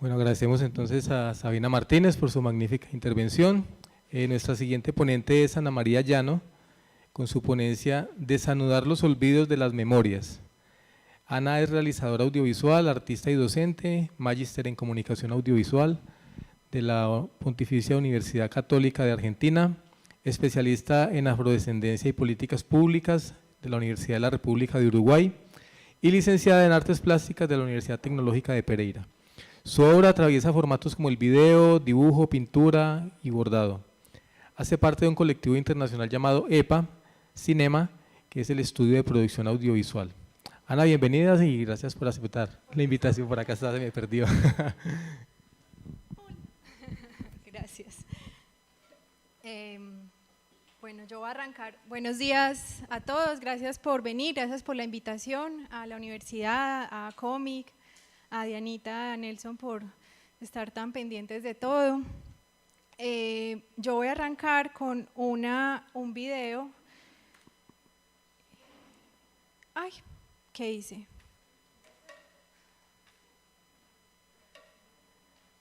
Bueno, agradecemos entonces a Sabina Martínez por su magnífica intervención. Nuestra siguiente ponente es Ana María Llano, con su ponencia Desanudar los olvidos de las memorias. Ana es realizadora audiovisual, artista y docente, magíster en comunicación audiovisual de la Pontificia Universidad Católica de Argentina, especialista en afrodescendencia y políticas públicas de la Universidad de la República de Uruguay y licenciada en artes plásticas de la Universidad Tecnológica de Pereira. Su obra atraviesa formatos como el video, dibujo, pintura y bordado. Hace parte de un colectivo internacional llamado EPA Cinema, que es el estudio de producción audiovisual. Ana, bienvenida y gracias por aceptar la invitación. Por acá está, se me perdió. Gracias. Bueno, yo voy a arrancar. Buenos días a todos, gracias por venir, gracias por la invitación a la universidad, a Comic, a Dianita, a Nelson por estar tan pendientes de todo. Yo voy a arrancar con un video. Ay, ¿qué hice?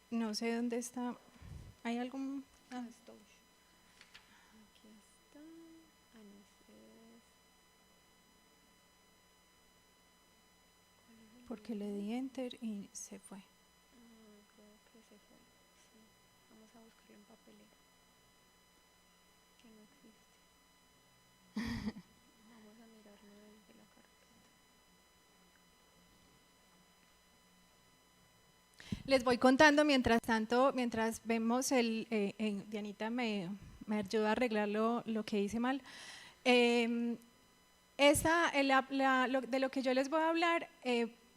No sé dónde está. ¿Hay algún? Ah, estoy. Aquí está. Porque le di enter y se fue. Creo que se fue. Sí. Vamos a buscarlo en papelera. Que no existe. Vamos a mirarlo desde la carpeta. Les voy contando mientras tanto, mientras vemos Dianita me ayuda a arreglar lo que hice mal. De lo que yo les voy a hablar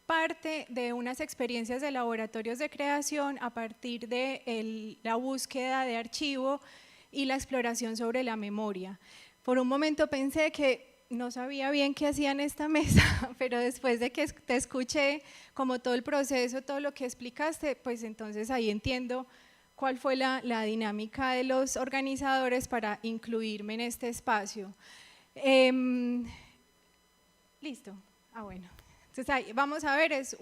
parte de unas experiencias de laboratorios de creación a partir de la búsqueda de archivo y la exploración sobre la memoria. Por un momento pensé que no sabía bien qué hacía en esta mesa, pero después de que te escuché como todo el proceso, todo lo que explicaste, pues entonces ahí entiendo cuál fue la dinámica de los organizadores para incluirme en este espacio. Listo, bueno. Entonces ahí vamos a ver, es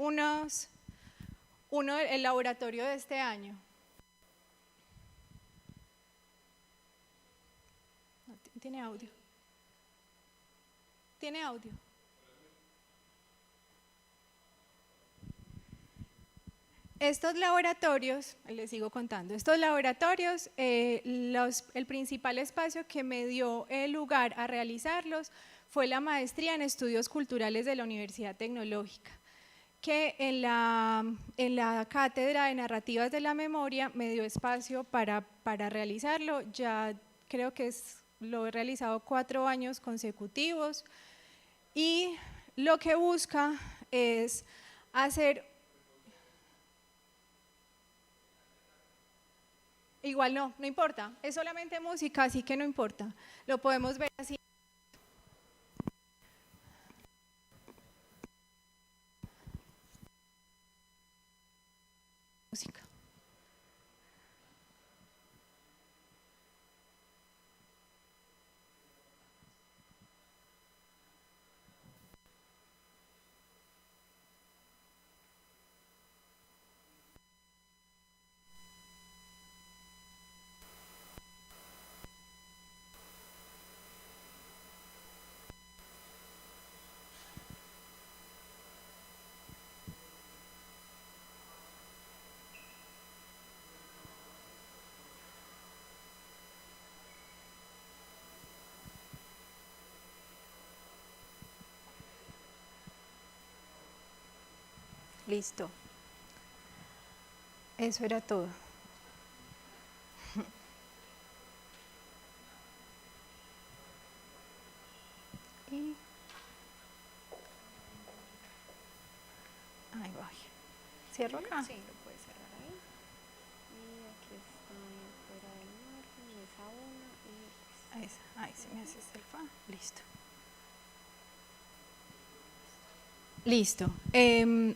el laboratorio de este año. No, tiene audio. ¿Tiene audio? Estos laboratorios, les sigo contando, estos laboratorios, el principal espacio que me dio el lugar a realizarlos fue la maestría en estudios culturales de la Universidad Tecnológica, que en la cátedra de narrativas de la memoria me dio espacio para realizarlo. Ya creo que lo he realizado 4 años consecutivos y lo que busca es hacer… Igual no importa, es solamente música, así que no importa, lo podemos ver así. Música. Listo. Eso era todo. Y ahí voy. ¿Cierro acá? Sí, lo puedes cerrar ahí. Y aquí está fuera del margen, mesa 1 y… Ahí se me hace el fa. Listo. Listo.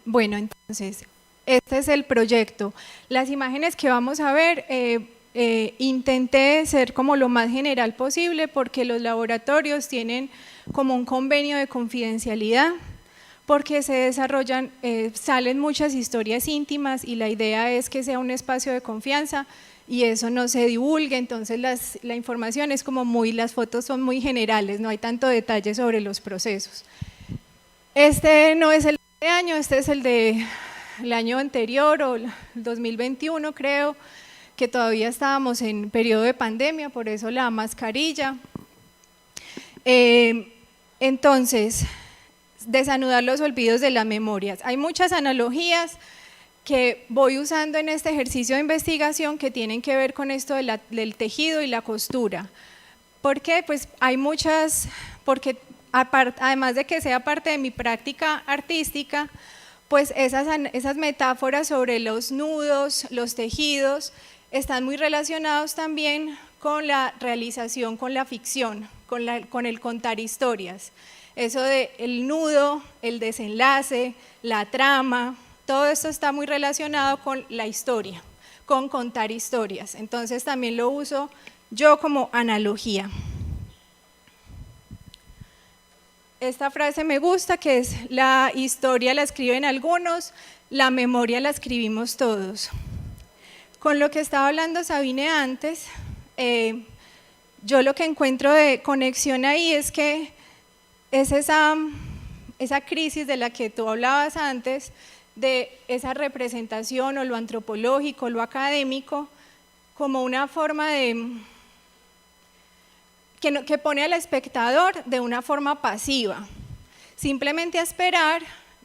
Bueno, entonces, este es el proyecto. Las imágenes que vamos a ver, intenté ser como lo más general posible porque los laboratorios tienen como un convenio de confidencialidad. porque se desarrollan, salen muchas historias íntimas y la idea es que sea un espacio de confianza y eso no se divulgue, entonces la información es como las fotos son muy generales, no hay tanto detalle sobre los procesos. Este no es el de año, este es el del año anterior o el 2021 creo, que todavía estábamos en periodo de pandemia, por eso la mascarilla. Entonces, desanudar los olvidos de las memorias. Hay muchas analogías que voy usando en este ejercicio de investigación que tienen que ver con esto del tejido y la costura. ¿Por qué? Pues hay muchas, porque además de que sea parte de mi práctica artística, pues esas metáforas sobre los nudos, los tejidos, están muy relacionados también con la realización, con la ficción, con el contar historias. Eso de el nudo, el desenlace, la trama, todo esto está muy relacionado con la historia, con contar historias. Entonces también lo uso yo como analogía. Esta frase me gusta, que es: la historia la escriben algunos, la memoria la escribimos todos. Con lo que estaba hablando Sabine antes, yo lo que encuentro de conexión ahí es que es esa crisis de la que tú hablabas antes, de esa representación o lo antropológico, lo académico, como una forma que pone al espectador de una forma pasiva, simplemente a esperar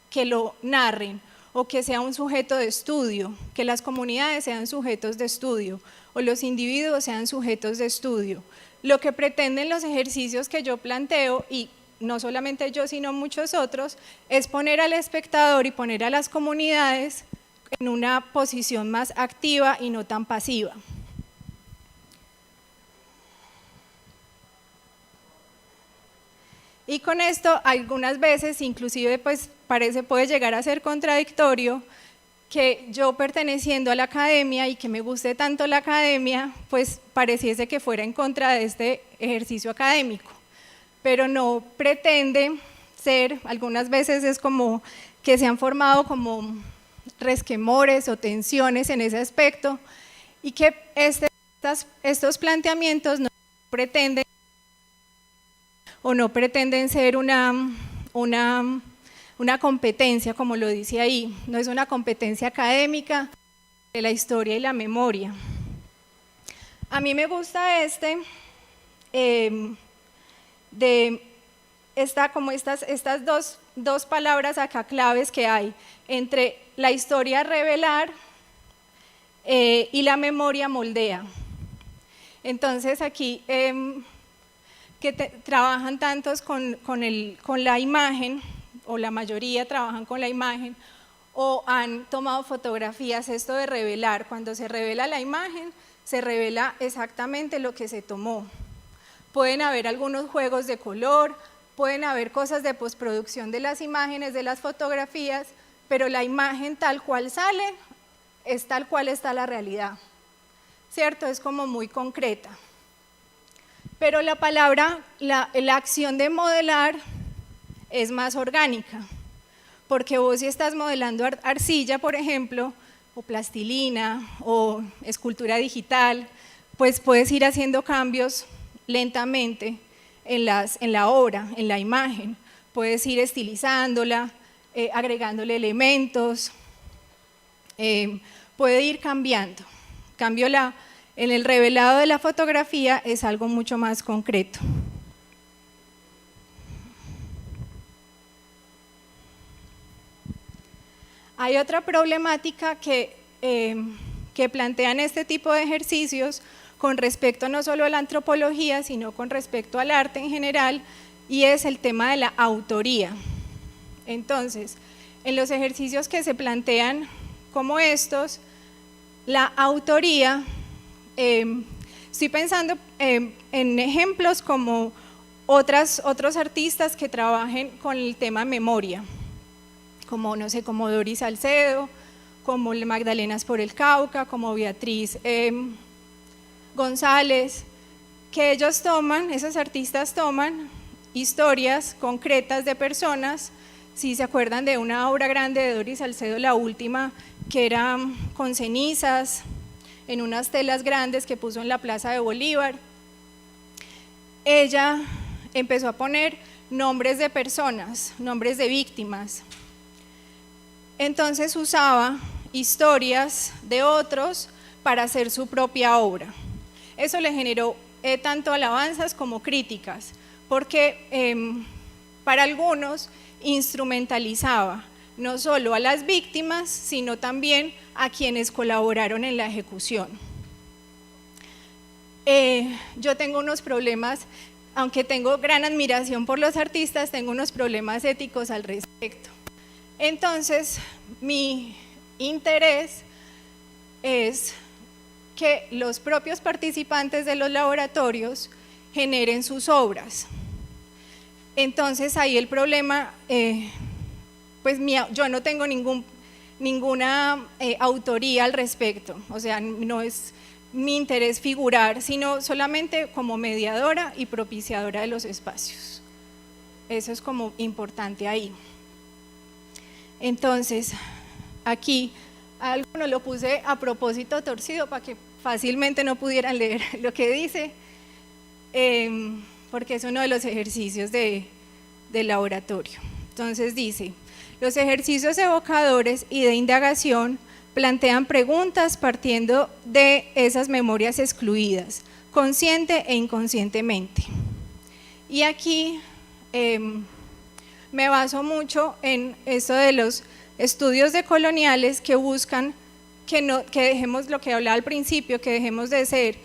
que lo narren o que sea un sujeto de estudio, que las comunidades sean sujetos de estudio o los individuos sean sujetos de estudio. Lo que pretenden los ejercicios que yo planteo, y no solamente yo sino muchos otros, es poner al espectador y poner a las comunidades en una posición más activa y no tan pasiva. Y con esto algunas veces inclusive pues puede llegar a ser contradictorio que yo, perteneciendo a la academia y que me guste tanto la academia, pues pareciese que fuera en contra de este ejercicio académico, pero no pretende ser. Algunas veces es como que se han formado como resquemores o tensiones en ese aspecto, y que estos planteamientos no pretenden ser una competencia, como lo dice ahí, no es una competencia académica de la historia y la memoria. A mí me gusta estas dos palabras acá claves que hay entre la historia revelar y la memoria moldea. Entonces aquí trabajan tantos con la imagen, o la mayoría trabajan con la imagen, o han tomado fotografías. Esto de revelar, cuando se revela la imagen, se revela exactamente lo que se tomó. Pueden haber algunos juegos de color, pueden haber cosas de postproducción de las imágenes, de las fotografías, pero la imagen tal cual sale, es tal cual está la realidad, ¿cierto? Es como muy concreta. Pero la palabra, la acción de modelar es más orgánica, porque vos, si estás modelando arcilla, por ejemplo, o plastilina, o escultura digital, pues puedes ir haciendo cambios lentamente en la obra, en la imagen. Puedes ir estilizándola, agregándole elementos, puede ir cambiando. En cambio, en el revelado de la fotografía es algo mucho más concreto. Hay otra problemática que plantean este tipo de ejercicios con respecto no solo a la antropología, sino con respecto al arte en general, y es el tema de la autoría. Entonces, en los ejercicios que se plantean como estos, la autoría, estoy pensando en ejemplos como otros artistas que trabajen con el tema memoria, como, no sé, como Doris Salcedo, como Magdalenas por el Cauca, como Beatriz González, que esos artistas toman historias concretas de personas, si se acuerdan de una obra grande de Doris Salcedo, la última, que era con cenizas, en unas telas grandes que puso en la Plaza de Bolívar, ella empezó a poner nombres de personas, nombres de víctimas. Entonces usaba historias de otros para hacer su propia obra. Eso le generó tanto alabanzas como críticas, porque para algunos instrumentalizaba no solo a las víctimas, sino también a quienes colaboraron en la ejecución. Yo tengo unos problemas, aunque tengo gran admiración por los artistas, tengo unos problemas éticos al respecto. Entonces, mi interés es que los propios participantes de los laboratorios generen sus obras. Entonces ahí el problema, pues yo no tengo ninguna autoría al respecto, o sea, no es mi interés figurar, sino solamente como mediadora y propiciadora de los espacios. Eso es como importante ahí. Entonces, aquí algunos lo puse a propósito torcido para que fácilmente no pudieran leer lo que dice, porque es uno de los ejercicios del laboratorio. Entonces dice: los ejercicios evocadores y de indagación plantean preguntas partiendo de esas memorias excluidas, consciente e inconscientemente. Y aquí me baso mucho en esto de los estudios decoloniales que buscan que dejemos lo que hablaba al principio, que dejemos de ser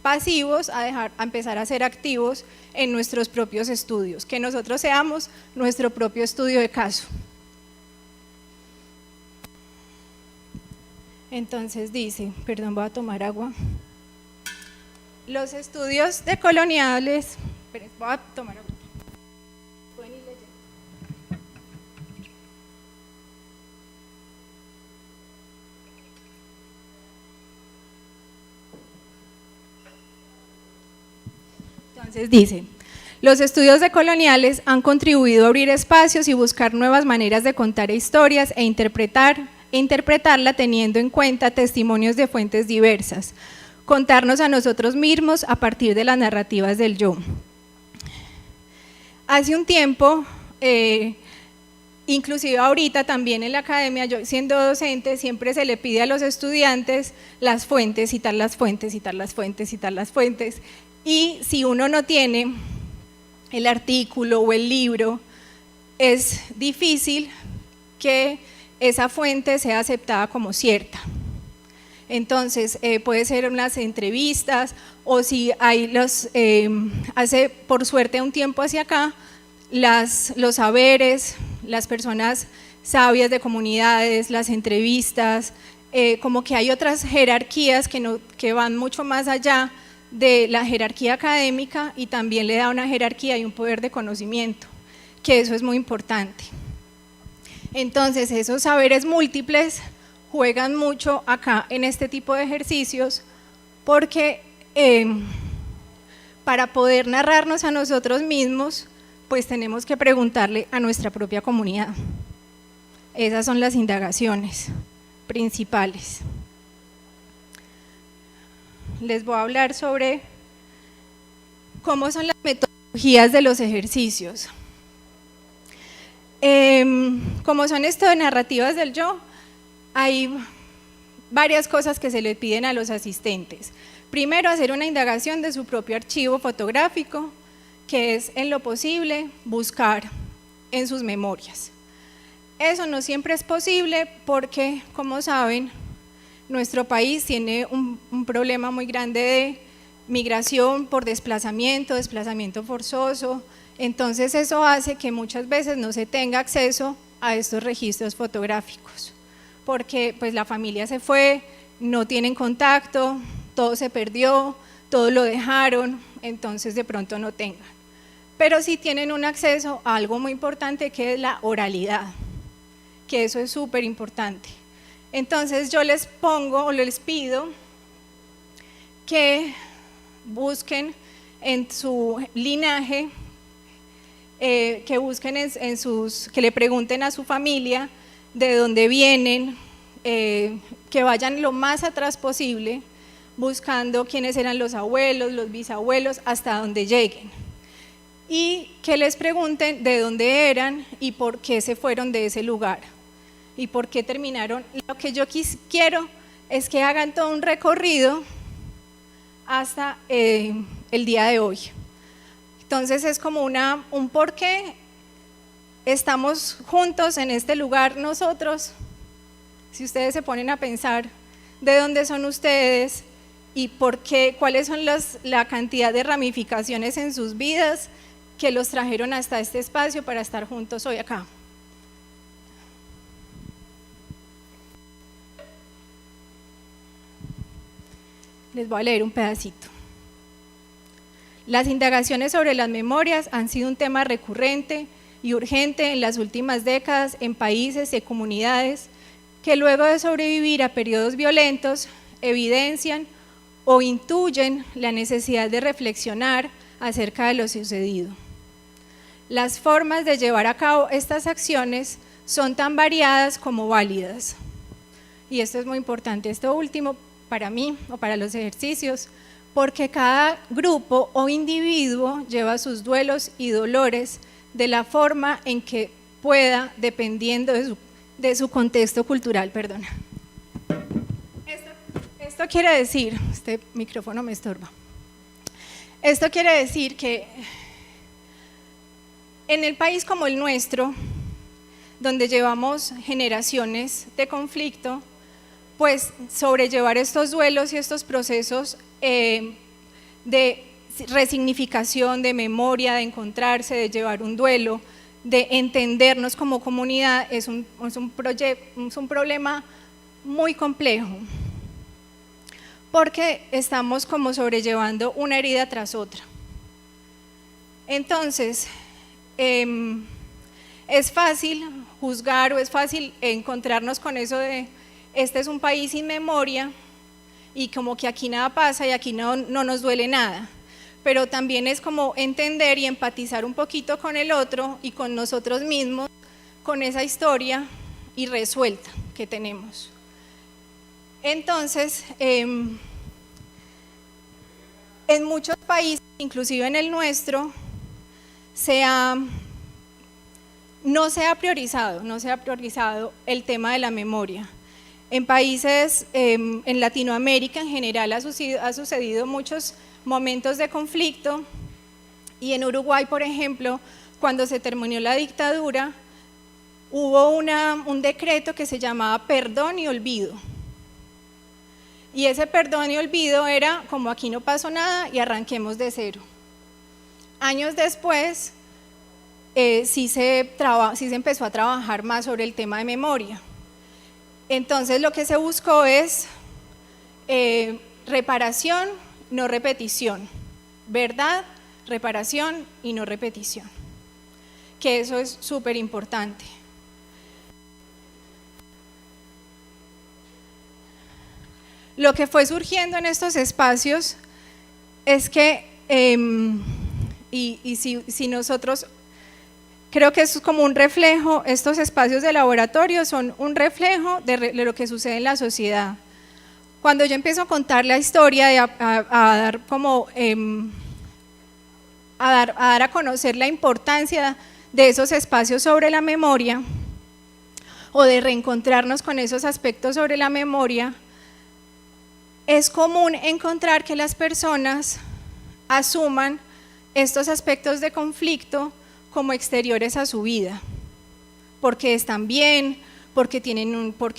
pasivos a empezar a ser activos en nuestros propios estudios, que nosotros seamos nuestro propio estudio de caso. Entonces dice, perdón, voy a tomar agua. Los estudios decoloniales, voy a tomar agua. Pueden ir leyendo. Entonces dice: los estudios decoloniales han contribuido a abrir espacios y buscar nuevas maneras de contar historias e interpretarla teniendo en cuenta testimonios de fuentes diversas, contarnos a nosotros mismos a partir de las narrativas del yo. Hace un tiempo, inclusive ahorita también en la academia, yo siendo docente, siempre se le pide a los estudiantes las fuentes, citar las fuentes, citar las fuentes, citar las fuentes, y si uno no tiene el artículo o el libro, es difícil que esa fuente sea aceptada como cierta. Entonces, puede ser unas entrevistas, o si hay hace por suerte un tiempo hacia acá, los saberes, las personas sabias de comunidades, las entrevistas, como que hay otras jerarquías que van mucho más allá de la jerarquía académica, y también le da una jerarquía y un poder de conocimiento, que eso es muy importante. Entonces, esos saberes múltiples juegan mucho acá en este tipo de ejercicios, porque para poder narrarnos a nosotros mismos, pues tenemos que preguntarle a nuestra propia comunidad. Esas son las indagaciones principales. Les voy a hablar sobre cómo son las metodologías de los ejercicios. Como son esto de narrativas del yo, hay varias cosas que se le piden a los asistentes. Primero, hacer una indagación de su propio archivo fotográfico, que es en lo posible buscar en sus memorias. Eso no siempre es posible porque, como saben, nuestro país tiene un problema muy grande de migración por desplazamiento forzoso. Entonces eso hace que muchas veces no se tenga acceso a estos registros fotográficos, porque pues la familia se fue, no tienen contacto, todo se perdió, todo lo dejaron, entonces de pronto no tengan. Pero sí tienen un acceso a algo muy importante, que es la oralidad, que eso es súper importante. Entonces yo les pongo o les pido que busquen en su linaje que busquen que le pregunten a su familia de dónde vienen, que vayan lo más atrás posible, buscando quiénes eran los abuelos, los bisabuelos, hasta donde lleguen. Y que les pregunten de dónde eran y por qué se fueron de ese lugar y por qué terminaron. Lo que yo quiero es que hagan todo un recorrido hasta el día de hoy. Entonces es como un por qué estamos juntos en este lugar nosotros. Si ustedes se ponen a pensar de dónde son ustedes y por qué, cuáles son la cantidad de ramificaciones en sus vidas que los trajeron hasta este espacio para estar juntos hoy acá. Les voy a leer un pedacito. Las indagaciones sobre las memorias han sido un tema recurrente y urgente en las últimas décadas en países y comunidades que luego de sobrevivir a periodos violentos evidencian o intuyen la necesidad de reflexionar acerca de lo sucedido. Las formas de llevar a cabo estas acciones son tan variadas como válidas. Y esto es muy importante, esto último para mí o para los ejercicios, porque cada grupo o individuo lleva sus duelos y dolores de la forma en que pueda, dependiendo de su contexto cultural. Perdón. Esto quiere decir, este micrófono me estorba, esto quiere decir que en el país como el nuestro, donde llevamos generaciones de conflicto, pues sobrellevar estos duelos y estos procesos de resignificación, de memoria, de encontrarse, de llevar un duelo, de entendernos como comunidad, es un problema muy complejo, porque estamos como sobrellevando una herida tras otra. Entonces, es fácil juzgar o es fácil encontrarnos con eso de este es un país sin memoria y como que aquí nada pasa y aquí no nos duele nada, pero también es como entender y empatizar un poquito con el otro y con nosotros mismos, con esa historia irresuelta que tenemos. Entonces, en muchos países, inclusive en el nuestro, no se ha priorizado el tema de la memoria. En países, en Latinoamérica en general ha sucedido muchos momentos de conflicto, y en Uruguay, por ejemplo, cuando se terminó la dictadura, hubo un decreto que se llamaba perdón y olvido. Y ese perdón y olvido era como aquí no pasó nada y arranquemos de cero. Años después, sí se empezó a trabajar más sobre el tema de memoria. Entonces lo que se buscó es reparación, no repetición, verdad, reparación y no repetición, que eso es súper importante. Lo que fue surgiendo en estos espacios es que, si nosotros, creo que es como un reflejo, estos espacios de laboratorio son un reflejo de lo que sucede en la sociedad. Cuando yo empiezo a contar la historia, a dar a conocer la importancia de esos espacios sobre la memoria, o de reencontrarnos con esos aspectos sobre la memoria, es común encontrar que las personas asuman estos aspectos de conflicto como exteriores a su vida, porque están bien, porque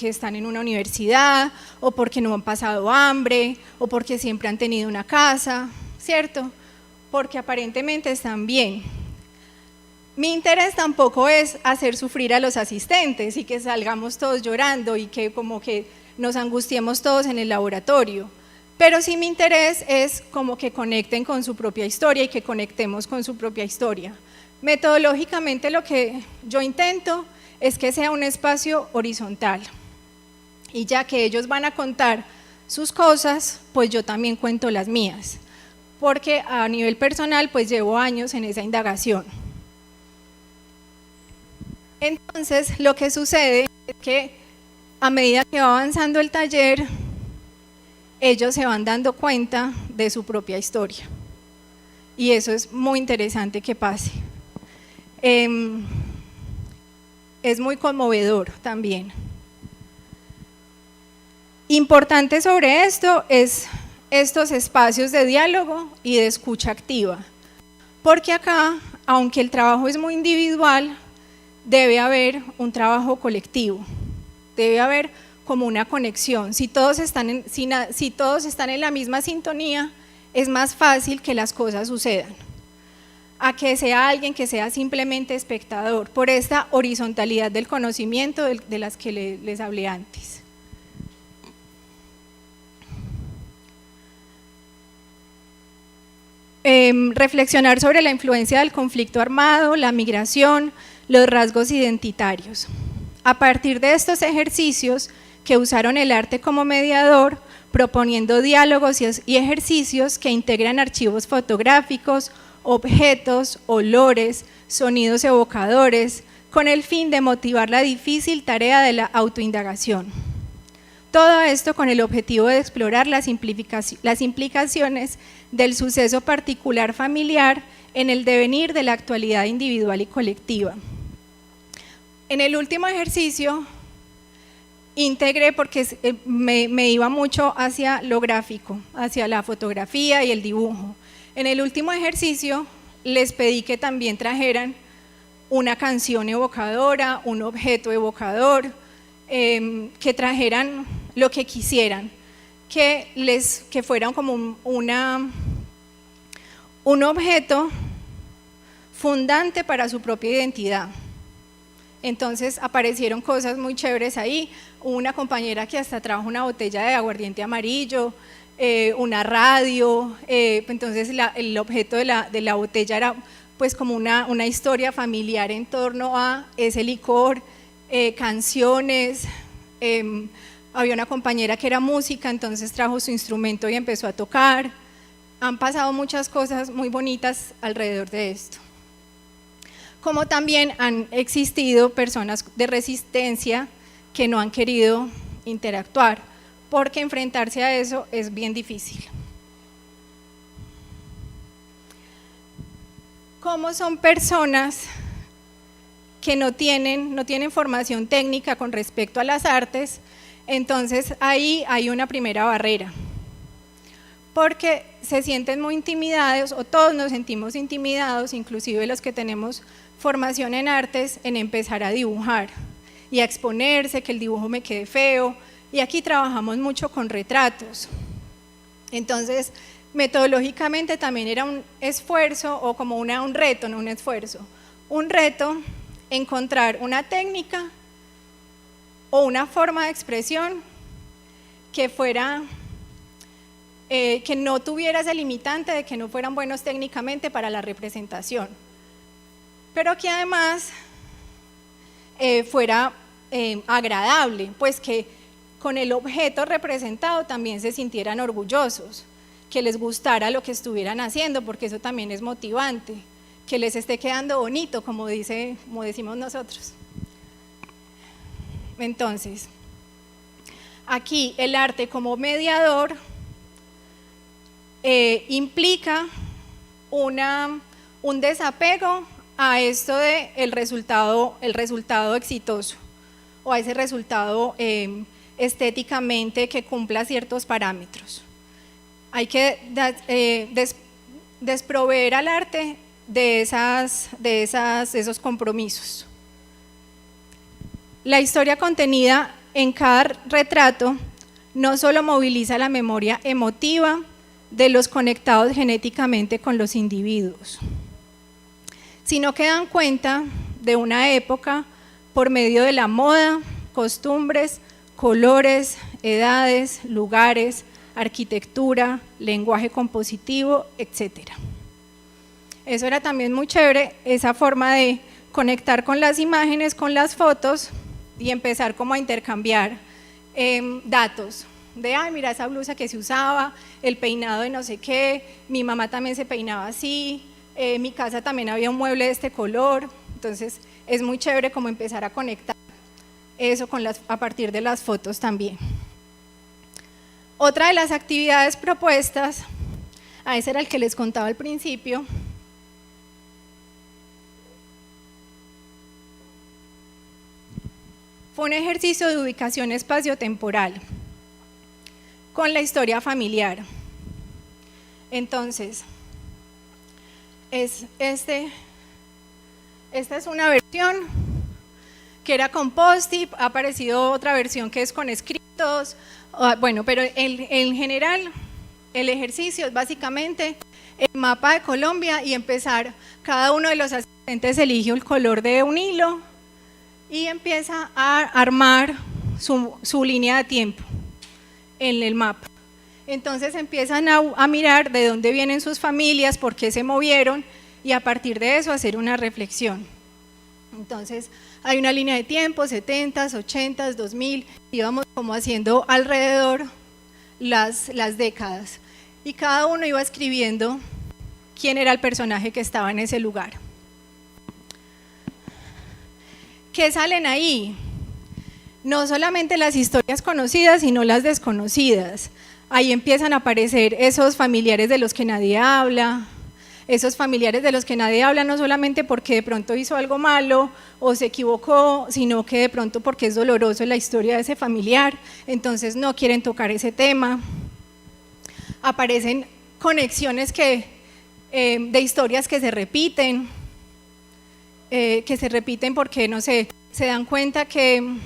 están en una universidad, o porque no han pasado hambre, o porque siempre han tenido una casa, ¿cierto? Porque aparentemente están bien. Mi interés tampoco es hacer sufrir a los asistentes y que salgamos todos llorando y que como que nos angustiemos todos en el laboratorio, pero sí mi interés es como que conecten con su propia historia y que conectemos con su propia historia. Metodológicamente lo que yo intento es que sea un espacio horizontal, y ya que ellos van a contar sus cosas, pues yo también cuento las mías, porque a nivel personal pues llevo años en esa indagación. Entonces, lo que sucede es que a medida que va avanzando el taller, ellos se van dando cuenta de su propia historia. Y eso es muy interesante que pase. Es muy conmovedor también. Importante sobre esto es estos espacios de diálogo y de escucha activa, porque acá, aunque el trabajo es muy individual, debe haber un trabajo colectivo, debe haber como una conexión. Si todos están en la misma sintonía, es más fácil que las cosas sucedan, a que sea alguien que sea simplemente espectador, por esta horizontalidad del conocimiento de las que les hablé antes. Reflexionar sobre la influencia del conflicto armado, la migración, los rasgos identitarios. A partir de estos ejercicios que usaron el arte como mediador, proponiendo diálogos y ejercicios que integran archivos fotográficos, objetos, olores, sonidos evocadores, con el fin de motivar la difícil tarea de la autoindagación. Todo esto con el objetivo de explorar las implicaciones del suceso particular familiar en el devenir de la actualidad individual y colectiva. En el último ejercicio integré, porque me iba mucho hacia lo gráfico, hacia la fotografía y el dibujo. En el último ejercicio les pedí que también trajeran una canción evocadora, un objeto evocador, que trajeran lo que quisieran, que fueran como un objeto fundante para su propia identidad. Entonces aparecieron cosas muy chéveres ahí. Hubo una compañera que hasta trajo una botella de aguardiente amarillo, una radio. Entonces el objeto de la botella era pues como una historia familiar en torno a ese licor, canciones. Había una compañera que era música, entonces trajo su instrumento y empezó a tocar. Han pasado muchas cosas muy bonitas alrededor de esto. Como también han existido personas de resistencia que no han querido interactuar, porque enfrentarse a eso es bien difícil. Como son personas que no tienen formación técnica con respecto a las artes, entonces ahí hay una primera barrera, porque se sienten muy intimidados, o todos nos sentimos intimidados, inclusive los que tenemos formación en artes, en empezar a dibujar y a exponerse, que el dibujo me quede feo, y aquí trabajamos mucho con retratos. Entonces, metodológicamente también era un esfuerzo, o como un reto, no un esfuerzo, un reto encontrar una técnica o una forma de expresión que fuera, que no tuviera ese limitante de que no fueran buenos técnicamente para la representación, pero que además fuera agradable, pues que con el objeto representado también se sintieran orgullosos, que les gustara lo que estuvieran haciendo, porque eso también es motivante, que les esté quedando bonito, como decimos nosotros. Entonces, aquí el arte como mediador implica un desapego a esto de el resultado exitoso, o a ese resultado estéticamente que cumpla ciertos parámetros. Hay que desproveer al arte de esos compromisos. La historia contenida en cada retrato no solo moviliza la memoria emotiva de los conectados genéticamente con los individuos, sino que dan cuenta de una época por medio de la moda, costumbres, colores, edades, lugares, arquitectura, lenguaje compositivo, etc. Eso era también muy chévere, esa forma de conectar con las imágenes, con las fotos, y empezar como a intercambiar datos de, ay, mira esa blusa que se usaba, el peinado de no sé qué, mi mamá también se peinaba así, mi casa también había un mueble de este color, Entonces es muy chévere como empezar a conectar eso con a partir de las fotos también. Otra de las actividades propuestas, ese era el que les contaba al principio, fue un ejercicio de ubicación espaciotemporal con la historia familiar. Entonces, esta es una versión que era con post-it, ha aparecido otra versión que es con escritos, bueno, pero en general el ejercicio es básicamente el mapa de Colombia y empezar, cada uno de los asistentes elige el color de un hilo y empieza a armar su línea de tiempo en el mapa. Entonces empiezan a mirar de dónde vienen sus familias, por qué se movieron y a partir de eso hacer una reflexión. Entonces hay una línea de tiempo, 70s, 80s, 2000, íbamos como haciendo alrededor las décadas y cada uno iba escribiendo quién era el personaje que estaba en ese lugar. ¿Qué salen ahí? No solamente las historias conocidas, sino las desconocidas. Ahí empiezan a aparecer esos familiares de los que nadie habla, esos familiares de los que nadie habla no solamente porque de pronto hizo algo malo o se equivocó, sino que de pronto porque es doloroso la historia de ese familiar, entonces no quieren tocar ese tema. Aparecen conexiones de historias que se repiten porque, no sé, se dan cuenta que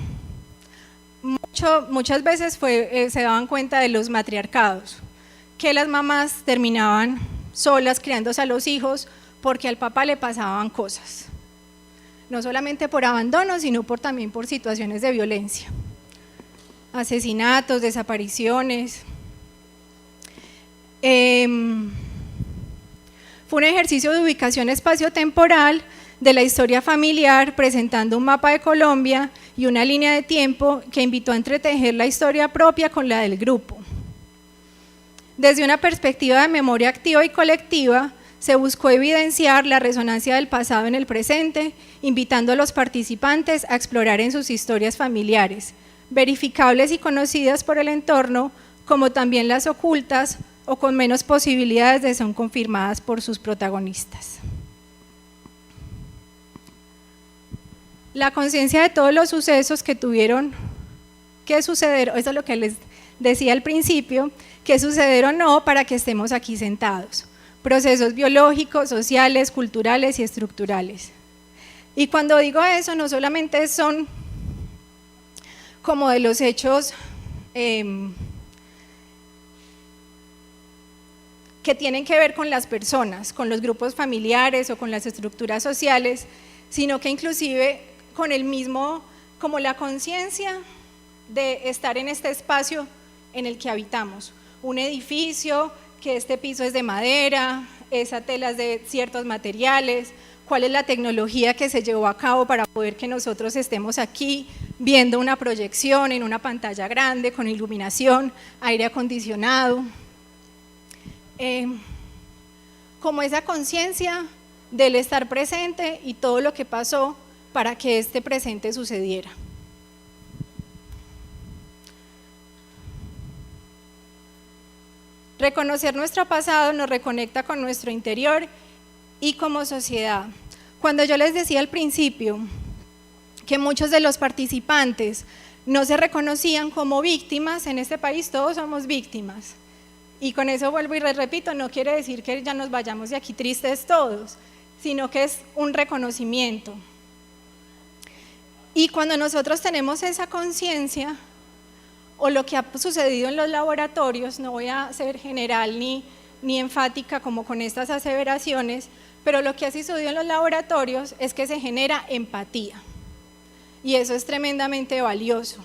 muchas veces se daban cuenta de los matriarcados, que las mamás terminaban solas criándose a los hijos porque al papá le pasaban cosas, no solamente por abandono, sino también por situaciones de violencia, asesinatos, desapariciones. Fue un ejercicio de ubicación espaciotemporal de la historia familiar, presentando un mapa de Colombia y una línea de tiempo que invitó a entretejer la historia propia con la del grupo. Desde una perspectiva de memoria activa y colectiva, se buscó evidenciar la resonancia del pasado en el presente, invitando a los participantes a explorar en sus historias familiares, verificables y conocidas por el entorno, como también las ocultas o con menos posibilidades de ser confirmadas por sus protagonistas. La conciencia de todos los sucesos que tuvieron que suceder, eso es lo que les decía al principio, que suceder o no para que estemos aquí sentados. Procesos biológicos, sociales, culturales y estructurales. Y cuando digo eso, no solamente son como de los hechos que tienen que ver con las personas, con los grupos familiares o con las estructuras sociales, sino que inclusive con el mismo, como la conciencia de estar en este espacio en el que habitamos. Un edificio, que este piso es de madera, esa tela es de ciertos materiales, cuál es la tecnología que se llevó a cabo para poder que nosotros estemos aquí viendo una proyección en una pantalla grande con iluminación, aire acondicionado. Como esa conciencia del estar presente y todo lo que pasó para que este presente sucediera. Reconocer nuestro pasado nos reconecta con nuestro interior y como sociedad. Cuando yo les decía al principio que muchos de los participantes no se reconocían como víctimas, en este país todos somos víctimas. Y con eso vuelvo y repito, no quiere decir que ya nos vayamos de aquí tristes todos, sino que es un reconocimiento. Y cuando nosotros tenemos esa conciencia, o lo que ha sucedido en los laboratorios, no voy a ser general ni enfática como con estas aseveraciones, pero lo que ha sucedido en los laboratorios es que se genera empatía, y eso es tremendamente valioso.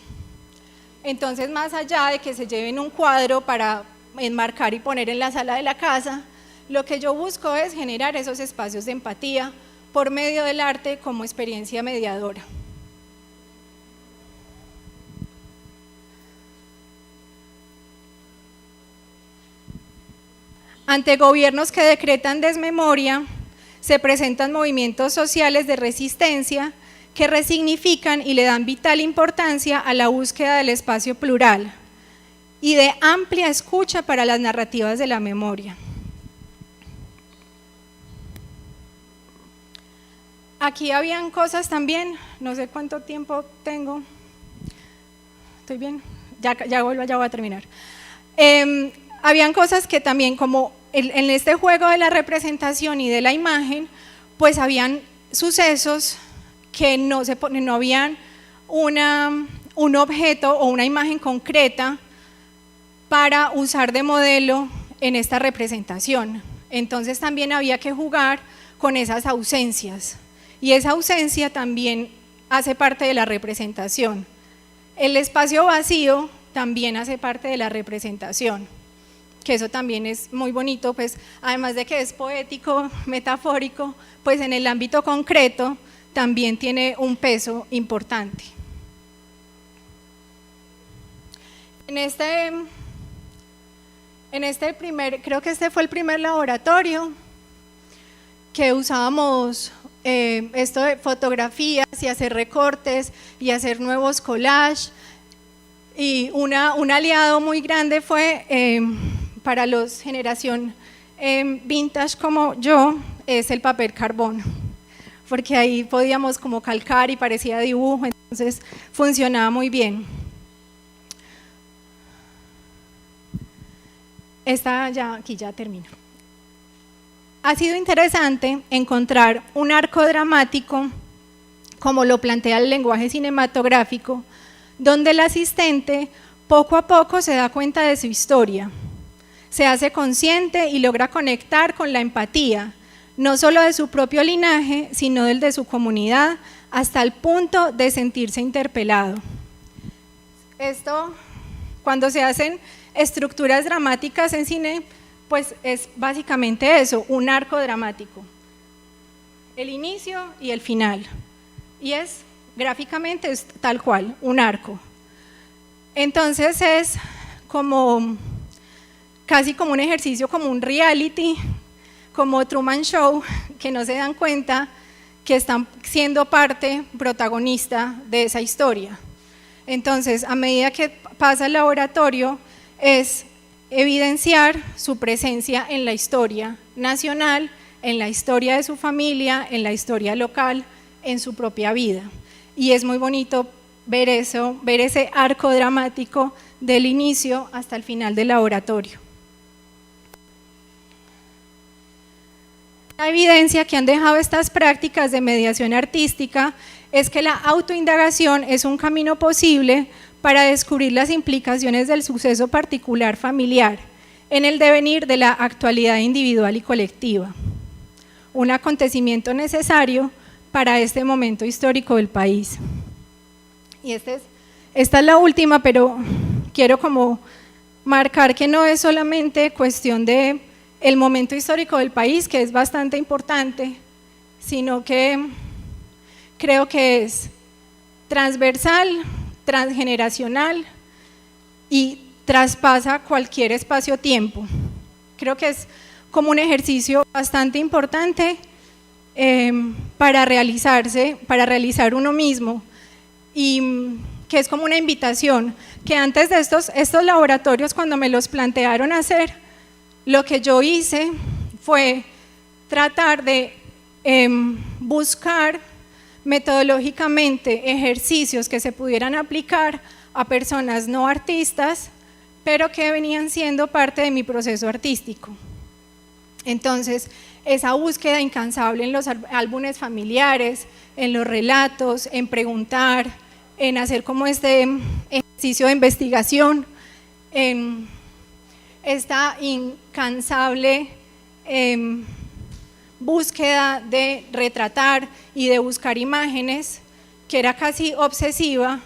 Entonces, más allá de que se lleven un cuadro para enmarcar y poner en la sala de la casa, lo que yo busco es generar esos espacios de empatía por medio del arte como experiencia mediadora. Ante gobiernos que decretan desmemoria, se presentan movimientos sociales de resistencia que resignifican y le dan vital importancia a la búsqueda del espacio plural y de amplia escucha para las narrativas de la memoria. Aquí habían cosas también, no sé cuánto tiempo tengo, ¿estoy bien? Ya voy a terminar. Habían cosas que también, como en este juego de la representación y de la imagen, pues habían sucesos que no habían un objeto o una imagen concreta para usar de modelo en esta representación. Entonces también había que jugar con esas ausencias, y esa ausencia también hace parte de la representación. El espacio vacío también hace parte de la representación, que eso también es muy bonito, pues además de que es poético, metafórico, pues en el ámbito concreto también tiene un peso importante. Creo que este fue el primer laboratorio que usábamos esto de fotografías y hacer recortes y hacer nuevos collages, y un aliado muy grande fue para los generación vintage como yo, es el papel carbón, porque ahí podíamos como calcar y parecía dibujo, entonces funcionaba muy bien. Aquí ya termino. Ha sido interesante encontrar un arco dramático, como lo plantea el lenguaje cinematográfico, donde el asistente poco a poco se da cuenta de su historia, se hace consciente y logra conectar con la empatía, no solo de su propio linaje, sino del de su comunidad, hasta el punto de sentirse interpelado. Esto, cuando se hacen estructuras dramáticas en cine, pues es básicamente eso, un arco dramático, el inicio y el final, y gráficamente es tal cual, un arco. Entonces es como casi como un ejercicio, como un reality, como Truman Show, que no se dan cuenta que están siendo parte protagonista de esa historia. Entonces, a medida que pasa el laboratorio, es evidenciar su presencia en la historia nacional, en la historia de su familia, en la historia local, en su propia vida. Y es muy bonito ver eso, ver ese arco dramático del inicio hasta el final del laboratorio. La evidencia que han dejado estas prácticas de mediación artística es que la autoindagación es un camino posible para descubrir las implicaciones del suceso particular familiar en el devenir de la actualidad individual y colectiva, un acontecimiento necesario para este momento histórico del país. Y esta es la última, pero quiero como marcar que no es solamente cuestión de el momento histórico del país, que es bastante importante, sino que creo que es transversal, transgeneracional y traspasa cualquier espacio-tiempo. Creo que es como un ejercicio bastante importante para realizar uno mismo, y que es como una invitación, que antes de estos laboratorios, cuando me los plantearon hacer, lo que yo hice fue tratar de buscar metodológicamente ejercicios que se pudieran aplicar a personas no artistas, pero que venían siendo parte de mi proceso artístico. Entonces, esa búsqueda incansable en los álbumes familiares, en los relatos, en preguntar, en hacer como este ejercicio de investigación, en esta incansable búsqueda de retratar y de buscar imágenes, que era casi obsesiva,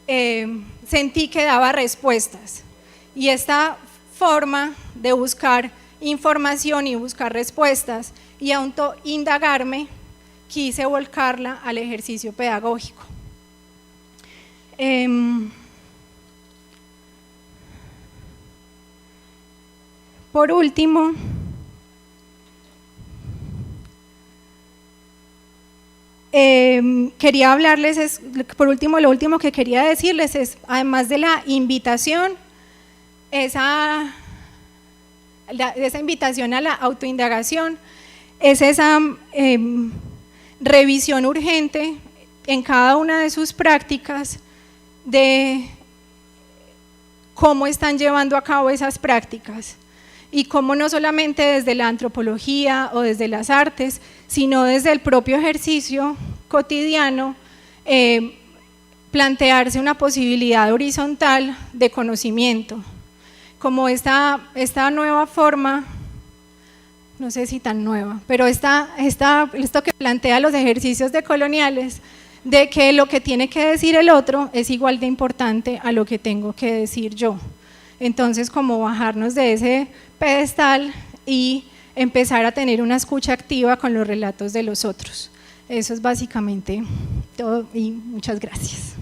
sentí que daba respuestas. Y esta forma de buscar información y buscar respuestas y autoindagarme, quise volcarla al ejercicio pedagógico. Por último, quería hablarles, por último, lo último que quería decirles es, además de la invitación, esa invitación a la autoindagación, es esa revisión urgente en cada una de sus prácticas de cómo están llevando a cabo esas prácticas y cómo no solamente desde la antropología o desde las artes, sino desde el propio ejercicio cotidiano, plantearse una posibilidad horizontal de conocimiento, como esta nueva forma, no sé si tan nueva, pero esto que plantea los ejercicios decoloniales, de que lo que tiene que decir el otro es igual de importante a lo que tengo que decir yo. Entonces, como bajarnos de ese pedestal y empezar a tener una escucha activa con los relatos de los otros. Eso es básicamente todo y muchas gracias.